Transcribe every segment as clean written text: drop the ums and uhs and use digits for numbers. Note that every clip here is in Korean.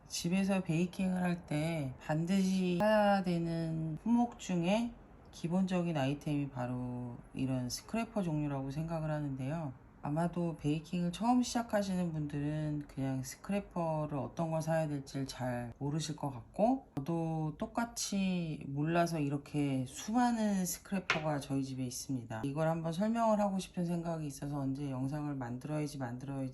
집에서 베이킹을 할 때 반드시 사야 되는 품목 중에 기본적인 아이템이 바로 이런 스크래퍼 종류라고 생각을 하는데요. 아마도 베이킹을 처음 시작하시는 분들은 그냥 스크래퍼를 어떤 걸 사야 될지 잘 모르실 것 같고, 저도 똑같이 몰라서 이렇게 수많은 스크래퍼가 저희 집에 있습니다. 이걸 한번 설명을 하고 싶은 생각이 있어서 언제 영상을 만들어야지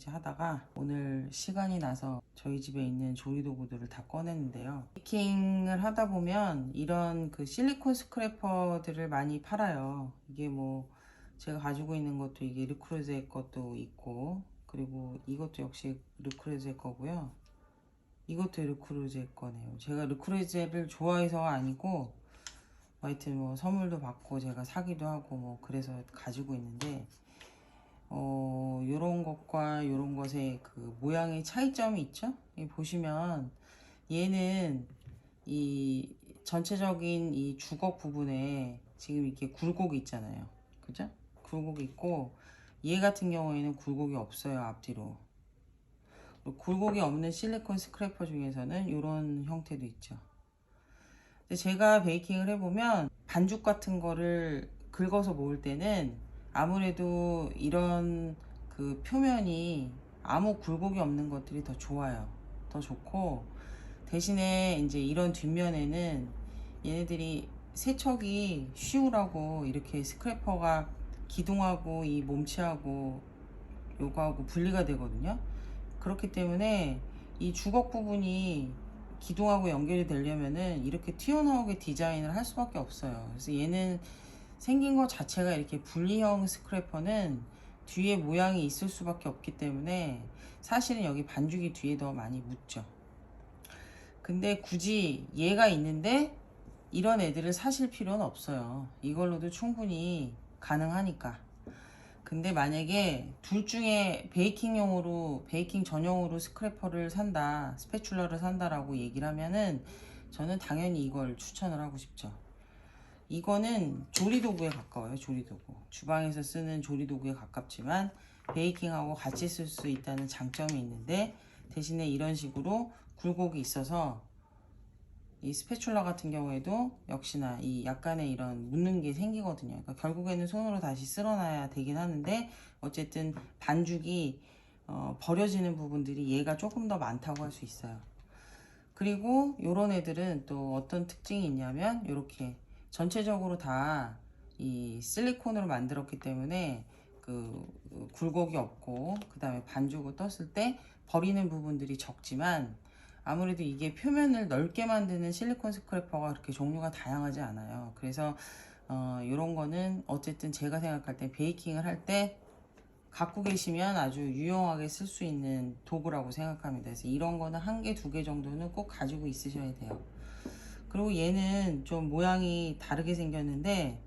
하다가 오늘 시간이 나서 저희 집에 있는 조리도구들을 다 꺼냈는데요. 베이킹을 하다 보면 이런 그 실리콘 스크래퍼들을 많이 팔아요. 이게 뭐 제가 가지고 있는 것도 이게 르크루제 것도 있고, 그리고 이것도 역시 르크루제 거고요. 이것도 르크루제 거네요. 제가 르크루제를 좋아해서가 아니고 하여튼 뭐 선물도 받고 제가 사기도 하고 뭐 그래서 가지고 있는데, 요런 것과 요런 것의 그 모양의 차이점이 있죠. 이 보시면 얘는 이 전체적인 이 주걱 부분에 지금 이렇게 굴곡이 있잖아요. 그죠? 굴곡이 있고, 얘 같은 경우에는 굴곡이 없어요. 앞뒤로. 굴곡이 없는 실리콘 스크래퍼 중에서는 이런 형태도 있죠. 근데 제가 베이킹을 해보면 반죽 같은 거를 긁어서 모을 때는 아무래도 이런 그 표면이 아무 굴곡이 없는 것들이 더 좋아요. 더 좋고, 대신에 이제 이런 뒷면에는 얘네들이 세척이 쉬우라고 이렇게 스크래퍼가 기둥하고 이 몸체하고 요거하고 분리가 되거든요. 그렇기 때문에 이 주걱 부분이 기둥하고 연결이 되려면은 이렇게 튀어나오게 디자인을 할 수밖에 없어요. 그래서 얘는 생긴 것 자체가 이렇게 분리형 스크래퍼는 뒤에 모양이 있을 수밖에 없기 때문에 사실은 여기 반죽이 뒤에 더 많이 묻죠. 근데 굳이 얘가 있는데 이런 애들을 사실 필요는 없어요. 이걸로도 충분히 가능하니까. 근데 만약에 둘 중에 베이킹 전용으로 스크래퍼를 산다, 스패츌러를 산다라고 얘기를 하면은 저는 당연히 이걸 추천을 하고 싶죠. 이거는 조리도구에 가까워요. 조리도구. 주방에서 쓰는 조리도구에 가깝지만 베이킹하고 같이 쓸 수 있다는 장점이 있는데, 대신에 이런 식으로 굴곡이 있어서 이 스패츌러 같은 경우에도 역시나 이 약간의 이런 묻는 게 생기거든요. 그러니까 결국에는 손으로 다시 쓸어놔야 되긴 하는데, 어쨌든 반죽이 버려지는 부분들이 얘가 조금 더 많다고 할 수 있어요. 그리고 요런 애들은 또 어떤 특징이 있냐면, 이렇게 전체적으로 다 이 실리콘으로 만들었기 때문에 그 굴곡이 없고, 그 다음에 반죽을 떴을 때 버리는 부분들이 적지만, 아무래도 이게 표면을 넓게 만드는 실리콘 스크래퍼가 그렇게 종류가 다양하지 않아요. 그래서 이런 거는 어쨌든 제가 생각할 때 베이킹을 할 때 갖고 계시면 아주 유용하게 쓸 수 있는 도구라고 생각합니다. 그래서 이런 거는 한 개, 두 개 정도는 꼭 가지고 있으셔야 돼요. 그리고 얘는 좀 모양이 다르게 생겼는데,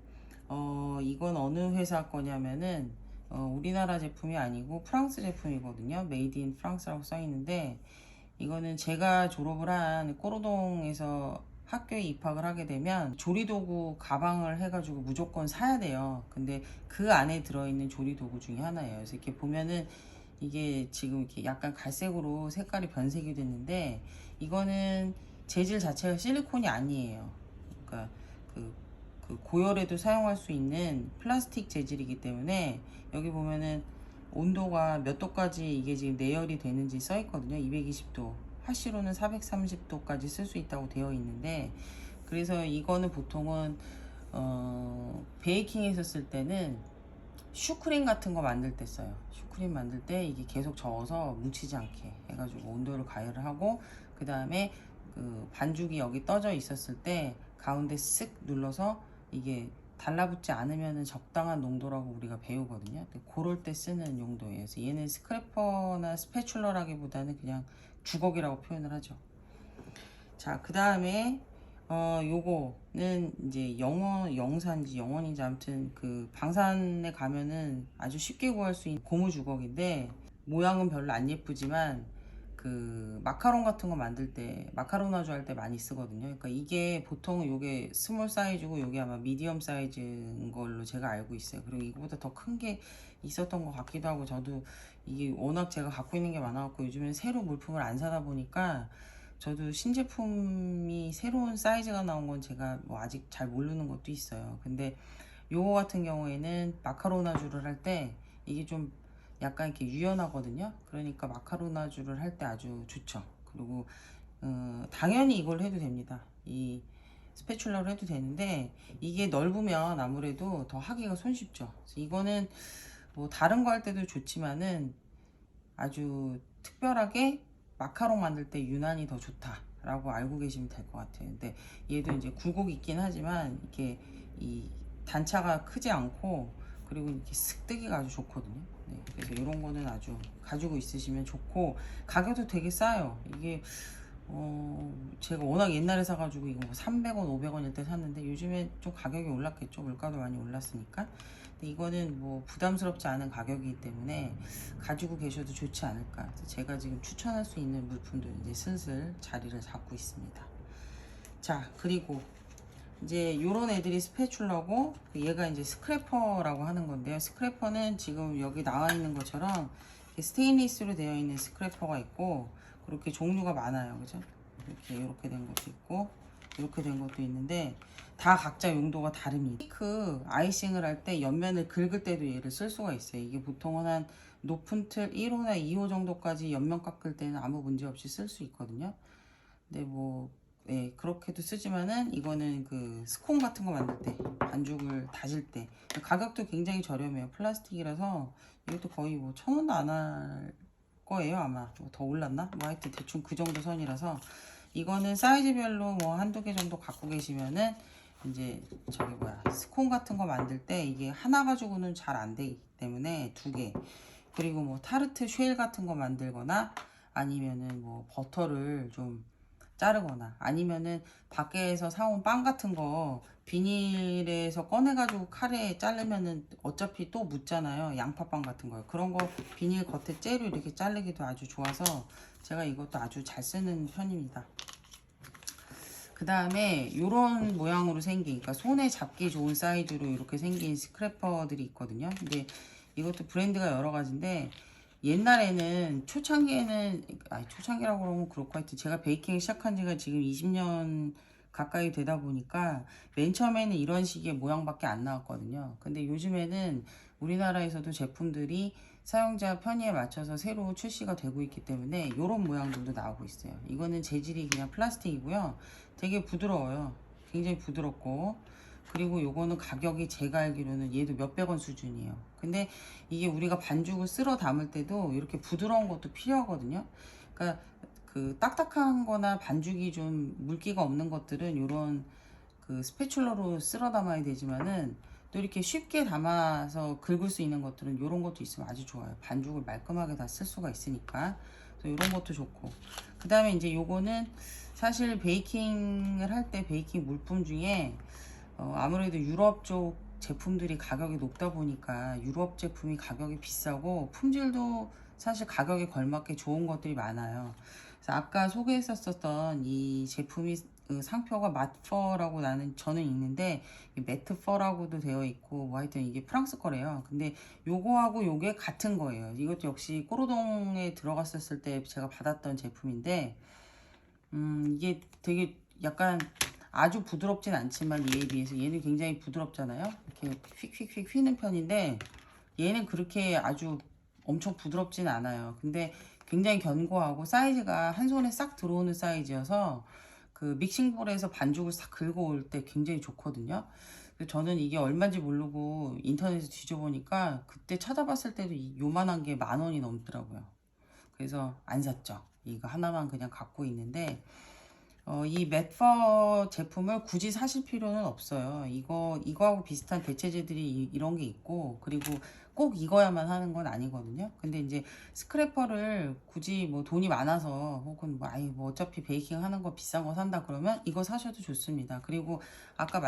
이건 어느 회사 거냐면은 우리나라 제품이 아니고 프랑스 제품이거든요. 메이드 인 프랑스라고 써 있는데, 이거는 제가 졸업을 한 꼬로동에서 학교에 입학을 하게 되면 조리도구 가방을 해가지고 무조건 사야 돼요. 근데 그 안에 들어있는 조리도구 중에 하나예요. 그래서 이렇게 보면은 이게 지금 이렇게 약간 갈색으로 색깔이 변색이 됐는데, 이거는 재질 자체가 실리콘이 아니에요. 그러니까 그, 그 고열에도 사용할 수 있는 플라스틱 재질이기 때문에, 여기 보면은 온도가 몇 도까지 이게 지금 내열이 되는지 써 있거든요. 220도. 하시로는 430도까지 쓸 수 있다고 되어 있는데, 그래서 이거는 보통은 베이킹에서 쓸 때는 슈크림 같은 거 만들 때 써요. 슈크림 만들 때 이게 계속 저어서 뭉치지 않게 해가지고 온도를 가열을 하고, 그 다음에 그 반죽이 여기 떠져 있었을 때 가운데 쓱 눌러서 이게 달라붙지 않으면 적당한 농도라고 우리가 배우거든요. 그럴 때 쓰는 용도예요. 그래서 얘는 스크래퍼나 스패츌러라기보다는 그냥 주걱이라고 표현을 하죠. 자, 그 다음에 요거는 이제 영산지 영원인지 아무튼 그 방산에 가면은 아주 쉽게 구할 수 있는 고무 주걱인데, 모양은 별로 안 예쁘지만 그 마카롱 같은 거 만들 때, 마카로나주 할 때 많이 쓰거든요. 그러니까 이게 보통 요게 스몰 사이즈고 요게 아마 미디엄 사이즈인 걸로 제가 알고 있어요. 그리고 이거보다 더 큰 게 있었던 것 같기도 하고, 저도 이게 워낙 제가 갖고 있는 게 많아갖고 요즘엔 새로 물품을 안 사다 보니까 저도 신제품이 새로운 사이즈가 나온 건 제가 뭐 아직 잘 모르는 것도 있어요. 근데 요거 같은 경우에는 마카로나주를 할 때 이게 좀 약간 이렇게 유연하거든요. 그러니까 마카로나주를 할 때 아주 좋죠. 그리고 당연히 이걸 해도 됩니다. 이 스패츌러로 해도 되는데 이게 넓으면 아무래도 더 하기가 손쉽죠. 그래서 이거는 뭐 다른 거 할 때도 좋지만은 아주 특별하게 마카롱 만들 때 유난히 더 좋다라고 알고 계시면 될 것 같아요. 근데 얘도 이제 굴곡이 있긴 하지만 이렇게 이 단차가 크지 않고 그리고 이렇게 슥 뜨기가 아주 좋거든요. 네, 그래서 이런 거는 아주 가지고 있으시면 좋고 가격도 되게 싸요. 이게 제가 워낙 옛날에 사가지고 이거 뭐 300원, 500원일 때 샀는데 요즘에 좀 가격이 올랐겠죠. 물가도 많이 올랐으니까. 근데 이거는 뭐 부담스럽지 않은 가격이기 때문에 가지고 계셔도 좋지 않을까. 그래서 제가 지금 추천할 수 있는 물품들 이제 슬슬 자리를 잡고 있습니다. 자, 그리고 이제 요런 애들이 스패츌러고 얘가 이제 스크래퍼라고 하는 건데요. 스크래퍼는 지금 여기 나와 있는 것처럼 스테인리스로 되어 있는 스크래퍼가 있고 그렇게 종류가 많아요. 그죠? 이렇게 된 것도 있고 이렇게 된 것도 있는데 다 각자 용도가 다릅니다. 케이크 아이싱을 할 때 옆면을 긁을 때도 얘를 쓸 수가 있어요. 이게 보통은 한 높은 틀 1호나 2호 정도까지 옆면 깎을 때는 아무 문제 없이 쓸 수 있거든요. 근데 뭐 네, 그렇게도 쓰지만은 이거는 그 스콘 같은 거 만들 때 반죽을 다질 때 가격도 굉장히 저렴해요. 플라스틱이라서 이것도 거의 뭐 1,000원도 안 할 거예요. 아마 뭐더 올랐나? 뭐 하여튼 대충 그 정도 선이라서 이거는 사이즈별로 뭐 한두 개 정도 갖고 계시면은 이제 저기 뭐야 스콘 같은 거 만들 때 이게 하나 가지고는 잘 안 되기 때문에 두 개, 그리고 뭐 타르트 쉘 같은 거 만들거나 아니면은 뭐 버터를 좀 자르거나 아니면은 밖에서 사온 빵 같은 거 비닐에서 꺼내가지고 칼에 자르면은 어차피 또 묻잖아요. 양파빵 같은 거요. 그런 거 비닐 겉에 째로 이렇게 자르기도 아주 좋아서 제가 이것도 아주 잘 쓰는 편입니다. 그 다음에 요런 모양으로 생긴, 그러니까 손에 잡기 좋은 사이즈로 이렇게 생긴 스크래퍼들이 있거든요. 근데 이것도 브랜드가 여러 가지인데 옛날에는 초창기에는, 초창기라고 그러면 그렇고 하여튼 제가 베이킹 시작한 지가 지금 20년 가까이 되다 보니까 맨 처음에는 이런 식의 모양밖에 안 나왔거든요. 근데 요즘에는 우리나라에서도 제품들이 사용자 편의에 맞춰서 새로 출시가 되고 있기 때문에 이런 모양들도 나오고 있어요. 이거는 재질이 그냥 플라스틱이고요. 되게 부드러워요. 굉장히 부드럽고, 그리고 요거는 가격이 제가 알기로는 얘도 몇백 원 수준이에요. 근데 이게 우리가 반죽을 쓸어 담을 때도 이렇게 부드러운 것도 필요하거든요. 그러니까 그 딱딱한 거나 반죽이 좀 물기가 없는 것들은 요런 그 스패츌러로 쓸어 담아야 되지만은 또 이렇게 쉽게 담아서 긁을 수 있는 것들은 이런 것도 있으면 아주 좋아요. 반죽을 말끔하게 다 쓸 수가 있으니까. 그래서 이런 것도 좋고. 그 다음에 이제 요거는 사실 베이킹을 할 때 베이킹 물품 중에 아무래도 유럽 쪽 제품들이 가격이 높다 보니까 유럽 제품이 가격이 비싸고 품질도 사실 가격에 걸맞게 좋은 것들이 많아요. 그래서 아까 소개했었던 이 제품이 그 상표가 맛퍼라고 저는 있는데 매트퍼라고도 되어 있고 뭐 하여튼 이게 프랑스 거래요. 근데 요거하고 요게 같은 거예요. 이것도 역시 꼬로동에 들어갔었을 때 제가 받았던 제품인데 이게 되게 약간 아주 부드럽진 않지만 얘에 비해서 얘는 굉장히 부드럽잖아요. 이렇게 휙휙휙 휘는 편인데 얘는 그렇게 아주 엄청 부드럽진 않아요. 근데 굉장히 견고하고 사이즈가 한 손에 싹 들어오는 사이즈여서 그 믹싱볼에서 반죽을 싹 긁어올 때 굉장히 좋거든요. 저는 이게 얼마인지 모르고 인터넷에 뒤져보니까 그때 찾아봤을 때도 요만한 게 10,000원이 넘더라고요. 그래서 안 샀죠. 이거 하나만 그냥 갖고 있는데 이 맷퍼 제품을 굳이 사실 필요는 없어요. 이거하고 비슷한 대체제들이 이런 게 있고, 그리고 꼭 이거야만 하는 건 아니거든요. 근데 이제 스크래퍼를 굳이 뭐 돈이 많아서 혹은 뭐, 뭐 어차피 베이킹 하는 거 비싼 거 산다 그러면 이거 사셔도 좋습니다. 그리고 아까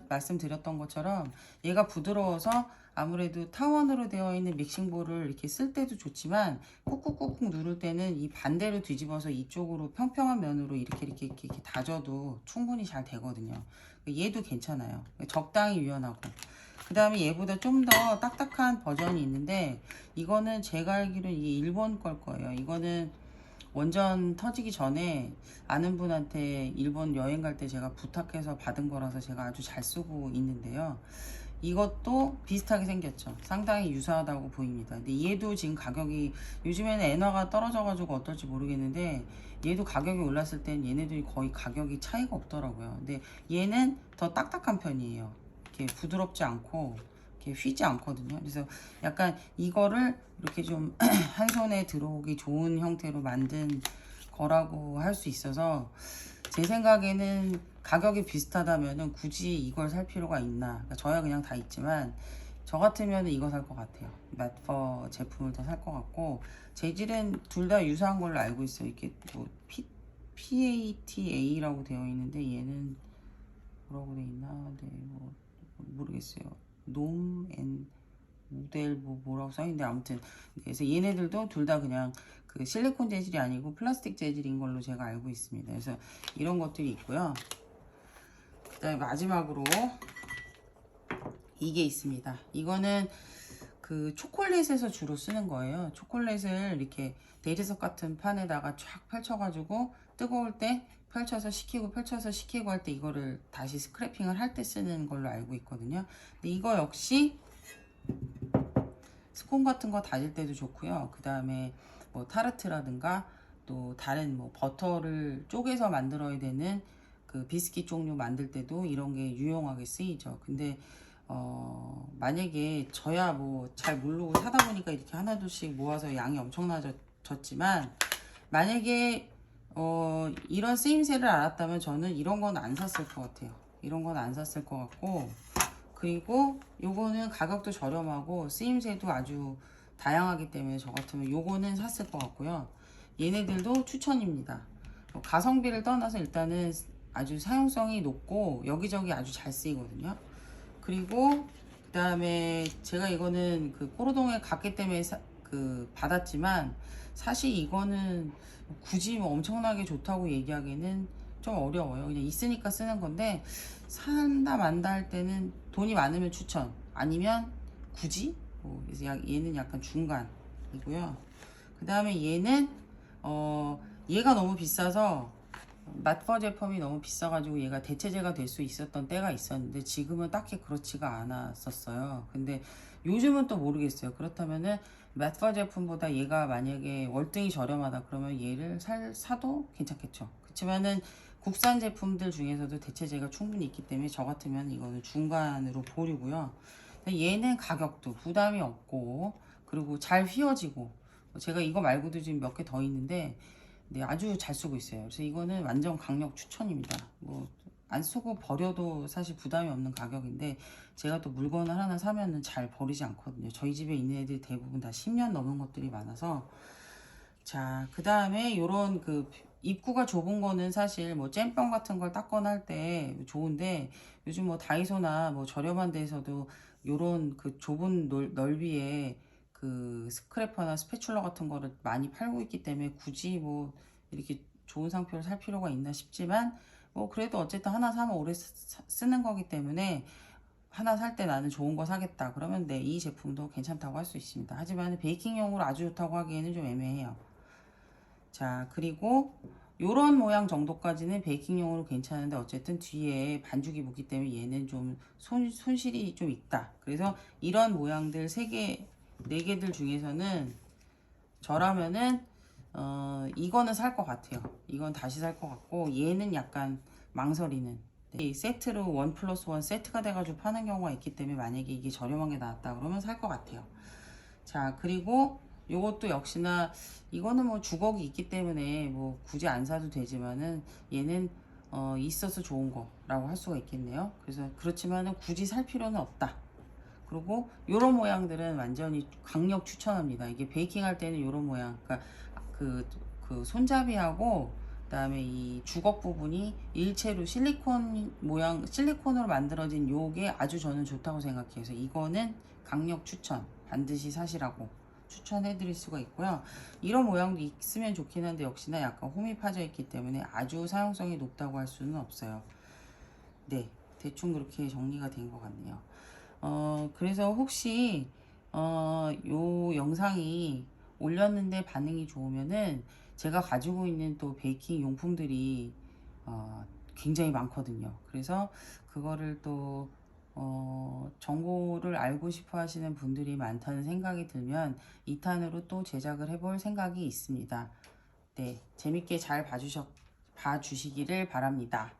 말씀드렸던 것처럼 얘가 부드러워서 아무래도 타원으로 되어 있는 믹싱볼을 이렇게 쓸 때도 좋지만 꾹꾹꾹꾹 누를 때는 이 반대로 뒤집어서 이쪽으로 평평한 면으로 이렇게 다져도 충분히 잘 되거든요. 얘도 괜찮아요. 적당히 유연하고. 그 다음에 얘보다 좀 더 딱딱한 버전이 있는데 이거는 제가 알기로는 이게 일본 걸 거예요. 이거는 원전 터지기 전에 아는 분한테 일본 여행 갈 때 제가 부탁해서 받은 거라서 제가 아주 잘 쓰고 있는데요. 이것도 비슷하게 생겼죠. 상당히 유사하다고 보입니다. 근데 얘도 지금 가격이 요즘에는 엔화가 떨어져가지고 어떨지 모르겠는데 얘도 가격이 올랐을 땐 얘네들이 거의 가격이 차이가 없더라고요. 근데 얘는 더 딱딱한 편이에요. 이렇게 부드럽지 않고 이렇게 휘지 않거든요. 그래서 약간 이거를 이렇게 좀 한 손에 들어오기 좋은 형태로 만든 거라고 할 수 있어서 제 생각에는 가격이 비슷하다면은 굳이 이걸 살 필요가 있나. 그러니까 저야 그냥 다 있지만 저 같으면 이거 살 것 같아요. 맷퍼 제품을 더 살 것 같고 재질은 둘 다 유사한 걸로 알고 있어요. 이렇게 뭐 PATA라고 되어 있는데 얘는 뭐라고 되어 있나? 네, 뭐 모르겠어요. 놈앤 모델 뭐라고 써있는데 아무튼 그래서 얘네들도 둘 다 그냥 그 실리콘 재질이 아니고 플라스틱 재질인 걸로 제가 알고 있습니다. 그래서 이런 것들이 있고요. 그 다음에 마지막으로 이게 있습니다. 이거는 그 초콜릿에서 주로 쓰는 거예요. 초콜릿을 이렇게 대리석 같은 판에다가 쫙 펼쳐가지고 뜨거울 때 펼쳐서 식히고 할 때 이거를 다시 스크래핑을 할 때 쓰는 걸로 알고 있거든요. 근데 이거 역시 스콘 같은 거 다질 때도 좋고요. 그 다음에 뭐 타르트라든가 또 다른 뭐 버터를 쪼개서 만들어야 되는 그 비스킷 종류 만들 때도 이런 게 유용하게 쓰이죠. 근데 만약에 저야 뭐 잘 모르고 사다 보니까 이렇게 하나둘씩 모아서 양이 엄청나졌지만 만약에 이런 쓰임새를 알았다면 저는 이런 건 안 샀을 것 같아요. 이런 건 안 샀을 것 같고 그리고 요거는 가격도 저렴하고 쓰임새도 아주 다양하기 때문에 저 같으면 요거는 샀을 것 같고요. 얘네들도 추천입니다. 가성비를 떠나서 일단은 아주 사용성이 높고 여기저기 아주 잘 쓰이거든요. 그리고 그 다음에 제가 이거는 그 꼬르동에 갔기 때문에 받았지만 사실 이거는 굳이 뭐 엄청나게 좋다고 얘기하기는 좀 어려워요. 그냥 있으니까 쓰는 건데 산다 만다 할 때는 돈이 많으면 추천 아니면 굳이 그래서 얘는 약간 중간이고요. 그 다음에 얘는 얘가 너무 비싸서 맛퍼 제품이 너무 비싸가지고 얘가 대체제가 될 수 있었던 때가 있었는데 지금은 딱히 그렇지가 않았었어요. 근데 요즘은 또 모르겠어요. 그렇다면은 맛퍼 제품보다 얘가 만약에 월등히 저렴하다 그러면 얘를 사도 괜찮겠죠. 그렇지만은 국산 제품들 중에서도 대체제가 충분히 있기 때문에 저 같으면 이거는 중간으로 보류고요. 얘는 가격도 부담이 없고 그리고 잘 휘어지고 제가 이거 말고도 지금 몇 개 더 있는데 네, 아주 잘 쓰고 있어요. 그래서 이거는 완전 강력 추천입니다. 뭐 안 쓰고 버려도 사실 부담이 없는 가격인데 제가 또 물건을 하나 사면은 잘 버리지 않거든요. 저희 집에 있는 애들이 대부분 다 10년 넘은 것들이 많아서 자, 그 다음에 요런 그 입구가 좁은 거는 사실 뭐 잼병 같은 걸 닦거나 할 때 좋은데 요즘 뭐 다이소나 뭐 저렴한 데에서도 요런 그 좁은 넓이에 그 스크래퍼나 스패츌러 같은 거를 많이 팔고 있기 때문에 굳이 뭐 이렇게 좋은 상표를 살 필요가 있나 싶지만 뭐 그래도 어쨌든 하나 사면 오래 쓰는 거기 때문에 하나 살 때 나는 좋은 거 사겠다 그러면 네, 이 제품도 괜찮다고 할 수 있습니다. 하지만 베이킹용으로 아주 좋다고 하기에는 좀 애매해요. 자, 그리고 요런 모양 정도까지는 베이킹용으로 괜찮은데 어쨌든 뒤에 반죽이 묻기 때문에 얘는 좀 손실이 좀 있다. 그래서 이런 모양들 3개, 4개들 중에서는 저라면은 이거는 살 것 같아요. 이건 다시 살 것 같고 얘는 약간 망설이는 네, 세트로 1+1 세트가 돼가지고 파는 경우가 있기 때문에 만약에 이게 저렴한 게 나왔다 그러면 살 것 같아요. 자, 그리고 요것도 역시나 이거는 뭐 주걱이 있기 때문에 뭐 굳이 안 사도 되지만은 얘는 있어서 좋은 거라고 할 수가 있겠네요. 그래서 그렇지만은 굳이 살 필요는 없다. 그리고 요런 모양들은 완전히 강력 추천합니다. 이게 베이킹 할 때는 요런 모양, 그러니까 그 손잡이하고 그다음에 이 주걱 부분이 일체로 실리콘 모양, 실리콘으로 만들어진 요게 아주 저는 좋다고 생각해요. 그래서 이거는 강력 추천, 반드시 사시라고 추천해 드릴 수가 있고요. 이런 모양도 있으면 좋긴 한데 역시나 약간 홈이 파져 있기 때문에 아주 사용성이 높다고 할 수는 없어요. 네, 대충 그렇게 정리가 된 것 같네요. 그래서 혹시 요 영상이 올렸는데 반응이 좋으면은 제가 가지고 있는 또 베이킹 용품들이 굉장히 많거든요. 그래서 그거를 또 정보를 알고 싶어 하시는 분들이 많다는 생각이 들면 2탄으로 또 제작을 해볼 생각이 있습니다. 네, 재밌게 잘 봐주시기를 바랍니다.